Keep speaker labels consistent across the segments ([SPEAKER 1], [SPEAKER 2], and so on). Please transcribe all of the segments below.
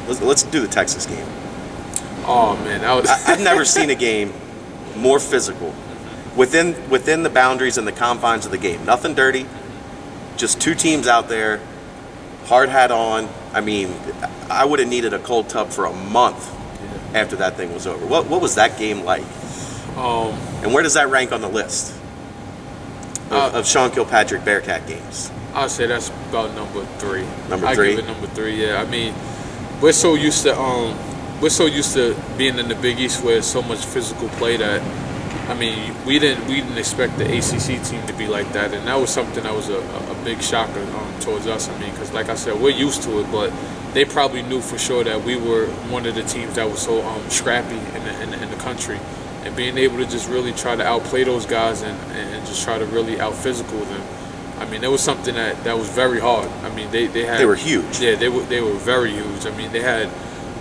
[SPEAKER 1] Let's do the Texas game.
[SPEAKER 2] Oh man,
[SPEAKER 1] I've never seen a game more physical, within the boundaries and the confines of the game. Nothing dirty, just two teams out there, hard hat on. I mean, I would have needed a cold tub for a month after that thing was over. What was that game like? And where does that rank on the list of Sean Kilpatrick Bearcat games?
[SPEAKER 2] I'd say that's about number 3.
[SPEAKER 1] Number 3?
[SPEAKER 2] I give it number 3. Yeah, I mean, we're so used to being in the Big East where it's so much physical play that, I mean, we didn't expect the ACC team to be like that, and that was something that was a big shocker towards us. I mean, because like I said, we're used to it, but they probably knew for sure that we were one of the teams that was so scrappy in the country, and being able to just really try to outplay those guys and just try to really out physical them. I mean, it was something that was very hard. I mean, they
[SPEAKER 1] were huge.
[SPEAKER 2] Yeah, they were very huge. I mean, they had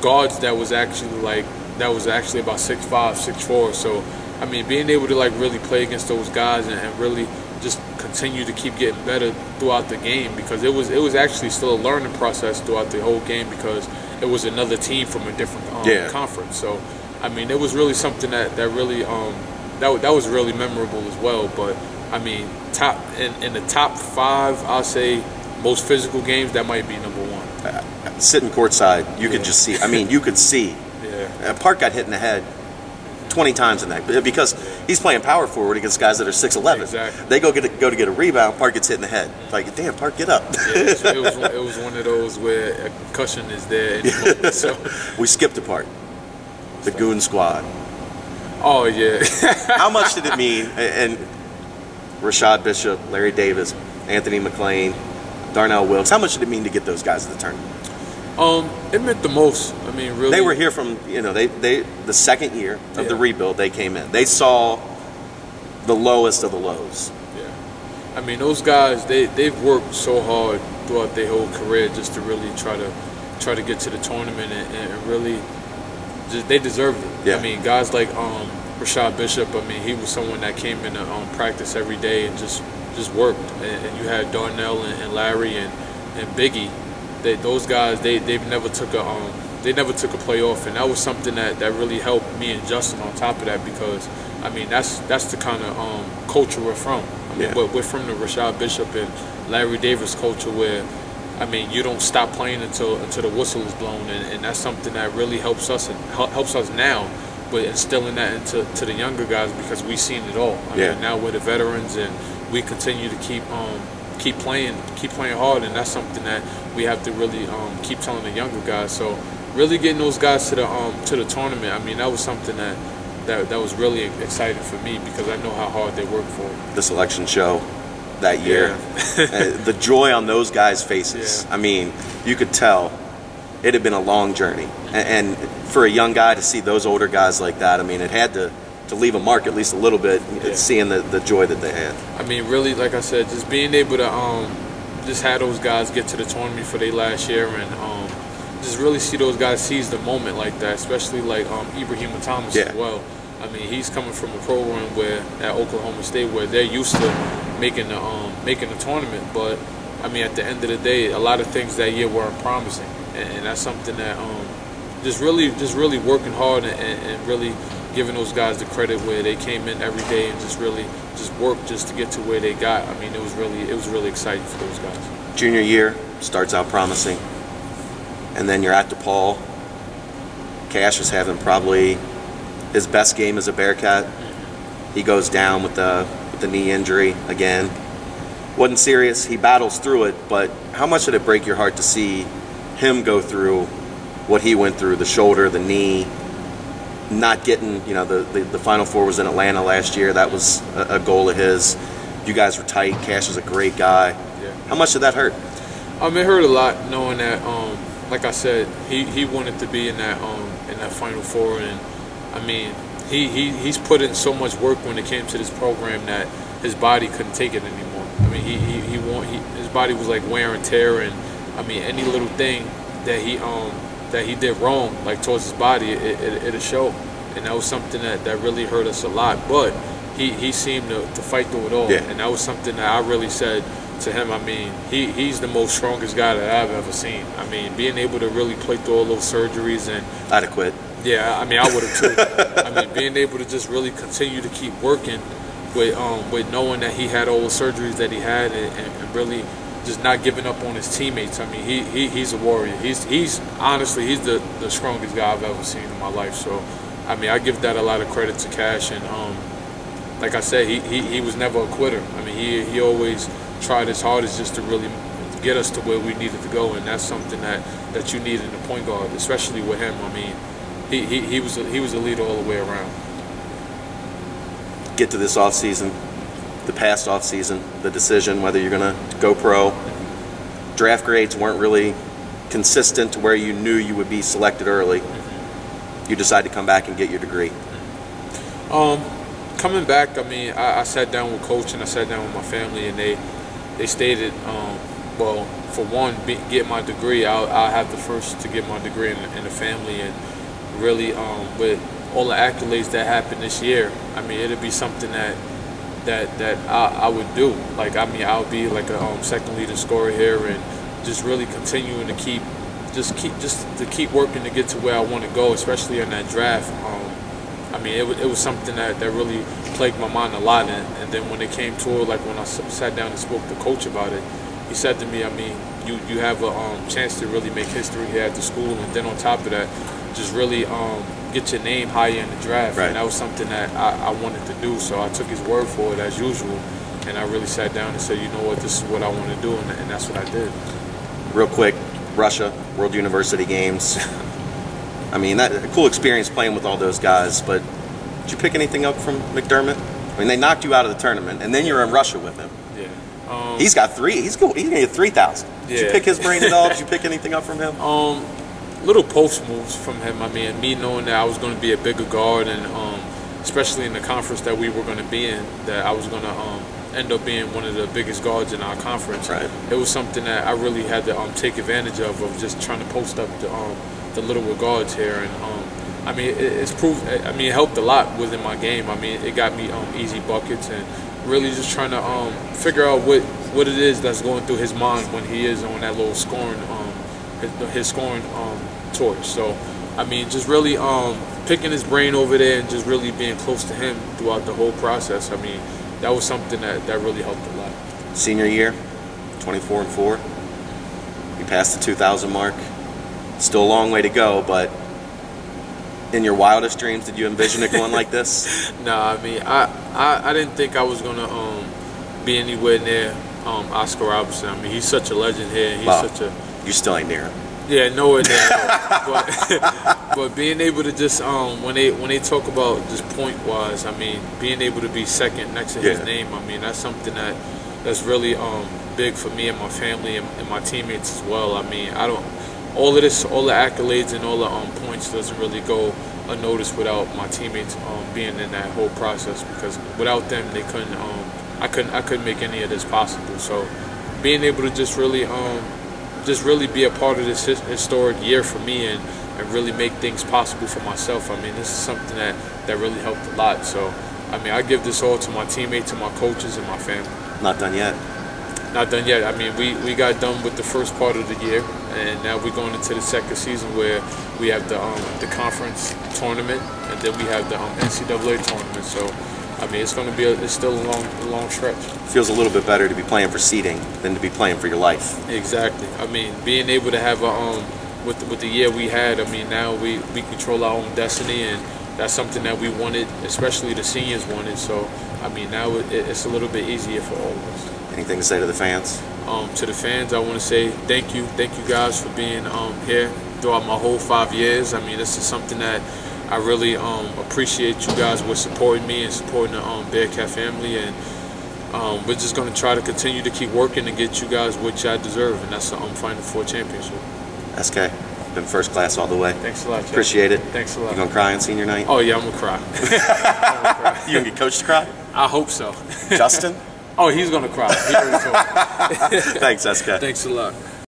[SPEAKER 2] guards that was actually about 6'5", 6'4". So, I mean, being able to like really play against those guys and really just continue to keep getting better throughout the game, because it was actually still a learning process throughout the whole game, because it was another team from a different conference. So, I mean, it was really something that really that was really memorable as well. But I mean, in the top 5, I'll say most physical games, that might be number 1.
[SPEAKER 1] Sitting courtside, you could just see. I mean, you could see. Park got hit in the head 20 times in that, because he's playing power forward against guys that are 6'11".
[SPEAKER 2] Exactly.
[SPEAKER 1] They go to get a rebound. Park gets hit in the head. Like, damn, Park, get up.
[SPEAKER 2] It was one of those where a concussion is there. Moment, so
[SPEAKER 1] we skipped a part. The Goon Squad.
[SPEAKER 2] Oh yeah.
[SPEAKER 1] How much did it mean? And Rashad Bishop, Larry Davis, Anthony McLean, Darnell Wilkes. How much did it mean to get those guys to the tournament?
[SPEAKER 2] It meant the most. I mean, really.
[SPEAKER 1] They were here from, the second year of the rebuild. They came in. They saw the lowest of the lows.
[SPEAKER 2] Yeah. I mean, those guys, they've worked so hard throughout their whole career just to really try to get to the tournament and really, they deserved it.
[SPEAKER 1] Yeah.
[SPEAKER 2] I mean, guys like Rashad Bishop. I mean, he was someone that came in to practice every day and just worked. And you had Darnell and Larry and Biggie. Those guys, they never took a play off, and that was something that really helped me and Justin on top of that, because I mean that's the kind of culture we're from. I mean, we're from the Rashad Bishop and Larry Davis culture, where I mean you don't stop playing until the whistle is blown, and that's something that really helps us now, but instilling that into the younger guys, because we've seen it all. I mean, now we're the veterans, and we continue to keep playing hard, and that's something that we have to really keep telling the younger guys. So really getting those guys to the tournament, I mean, that was something that was really exciting for me, because I know how hard they work for it.
[SPEAKER 1] The selection show that year, the joy on those guys' faces. I mean, you could tell it had been a long journey, and for a young guy to see those older guys like that, I mean, it had to leave a mark at least a little bit, seeing the joy that they had. I
[SPEAKER 2] mean, really, like I said, just being able to just have those guys get to the tournament for their last year, and just really see those guys seize the moment like that, especially like Ibrahim Thomas as well. I mean, he's coming from a program at Oklahoma State where they're used to making the tournament, but I mean, at the end of the day, a lot of things that year weren't promising, and that's something that just really working hard and really giving those guys the credit where they came in every day and just worked just to get to where they got. I mean, it was really exciting for those guys.
[SPEAKER 1] Junior year starts out promising, and then you're at DePaul. Cash is having probably his best game as a Bearcat. He goes down with the knee injury again. Wasn't serious. He battles through it, but how much did it break your heart to see him go through what he went through, the shoulder, the knee, not getting, the Final Four was in Atlanta last year. That was a goal of his. You guys were tight. Cash is a great guy. Yeah. How much did that hurt?
[SPEAKER 2] It hurt a lot knowing that, like I said, he wanted to be in that Final Four, and I mean, he's put in so much work when it came to this program that his body couldn't take it anymore. I mean, his body was like wear and tear, and I mean, any little thing that he did wrong, like towards his body, it'll show, and that was something that really hurt us a lot. But he seemed to fight through it all, and that was something that I really said, to him, I mean, he's the most strongest guy that I've ever seen. I mean, being able to really play through all those surgeries and
[SPEAKER 1] I'd have quit.
[SPEAKER 2] yeah, I mean, I would have too. I mean, being able to just really continue to keep working with knowing that he had all the surgeries that he had and really just not giving up on his teammates. I mean, he's a warrior. He's honestly, he's the strongest guy I've ever seen in my life. So, I mean, I give that a lot of credit to Cash. And like I said, he was never a quitter. I mean, he always tried his hardest just to really get us to where we needed to go. And that's something that you need in a point guard, especially with him. I mean, he was a leader all the way around.
[SPEAKER 1] Get to this offseason, the past offseason, the decision whether you're going to go pro. Draft grades weren't really consistent to where you knew you would be selected early. You decided to come back and get your degree.
[SPEAKER 2] Coming back, I mean, I sat down with Coach and I sat down with my family, and they stated, well, for one, get my degree. I'll have the first to get my degree in the family, and really with all the accolades that happened this year, I mean, it'd be something that I would do. Like, I mean, I'll be like a second leading scorer here, and just really continuing to keep working to get to where I want to go, especially in that draft. I mean, it was something that really plagued my mind a lot, and then when it came to it, like when I sat down and spoke to Coach about it, he said to me, I mean, you have a chance to really make history here at the school, and then on top of that, just really get your name higher in the draft.
[SPEAKER 1] Right.
[SPEAKER 2] And that was something that I wanted to do, so I took his word for it as usual, and I really sat down and said, you know what, this is what I want to do, and that's what I did.
[SPEAKER 1] Real quick, Russia, World University Games. I mean, that a cool experience playing with all those guys, but did you pick anything up from McDermott? I mean, they knocked you out of the tournament, and then you're in Russia with him.
[SPEAKER 2] Yeah.
[SPEAKER 1] He's got three. He's going to get 3,000. Did you pick his brain at all? Did you pick anything up from him?
[SPEAKER 2] Little post moves from him. I mean, me knowing that I was going to be a bigger guard, and especially in the conference that we were going to be in, that I was going to end up being one of the biggest guards in our conference.
[SPEAKER 1] Right.
[SPEAKER 2] It was something that I really had to take advantage of just trying to post up the littler guards here, and I mean, it's proved. I mean, it helped a lot within my game. I mean, it got me easy buckets, and really just trying to figure out what it is that's going through his mind when he is on that little scoring his scoring torch. So, I mean, just really picking his brain over there and just really being close to him throughout the whole process. I mean, that was something that really helped a lot.
[SPEAKER 1] Senior year, 24-4. You passed the 2,000 mark. Still a long way to go, but in your wildest dreams, did you envision it going like this?
[SPEAKER 2] No, I mean, I didn't think I was gonna be anywhere near Oscar Robertson. I mean, he's such a legend here. He's such a.
[SPEAKER 1] You still ain't near him.
[SPEAKER 2] Yeah, nowhere near. But being able to just when they talk about just point wise, I mean, being able to be second next to his name, I mean, that's something that's really big for me and my family and my teammates as well. I mean, all the accolades and all the points doesn't really go unnoticed without my teammates being in that whole process, because without them they couldn't I couldn't make any of this possible. So being able to just really be a part of this historic year for me and really make things possible for myself, I mean, this is something that really helped a lot. So I mean, I give this all to my teammates and my coaches and my family.
[SPEAKER 1] Not done yet.
[SPEAKER 2] Not done yet. I mean, we got done with the first part of the year, and now we're going into the second season where we have the conference tournament, and then we have the NCAA tournament. So, I mean, it's still a long stretch.
[SPEAKER 1] Feels a little bit better to be playing for seeding than to be playing for your life.
[SPEAKER 2] Exactly. I mean, being able to have with the year we had, I mean, now we control our own destiny, and that's something that we wanted, especially the seniors wanted. So, I mean, now it's a little bit easier for all of us.
[SPEAKER 1] Anything to say to the fans?
[SPEAKER 2] To the fans, I want to say thank you guys for being here throughout my whole 5 years. I mean, this is something that I really appreciate you guys with supporting me and supporting the Bearcat family, and we're just going to try to continue to keep working and get you guys what y'all deserve, and that's the Final Four championship.
[SPEAKER 1] SK, been first class all the way.
[SPEAKER 2] Thanks a lot, Jeff.
[SPEAKER 1] Appreciate it.
[SPEAKER 2] Thanks a lot.
[SPEAKER 1] You gonna cry on senior night?
[SPEAKER 2] Oh yeah, I'm gonna cry.
[SPEAKER 1] You gonna get coached to cry?
[SPEAKER 2] I hope so.
[SPEAKER 1] Justin?
[SPEAKER 2] Oh, he's gonna cry. He already told me.
[SPEAKER 1] Thanks, SK.
[SPEAKER 2] Thanks a lot.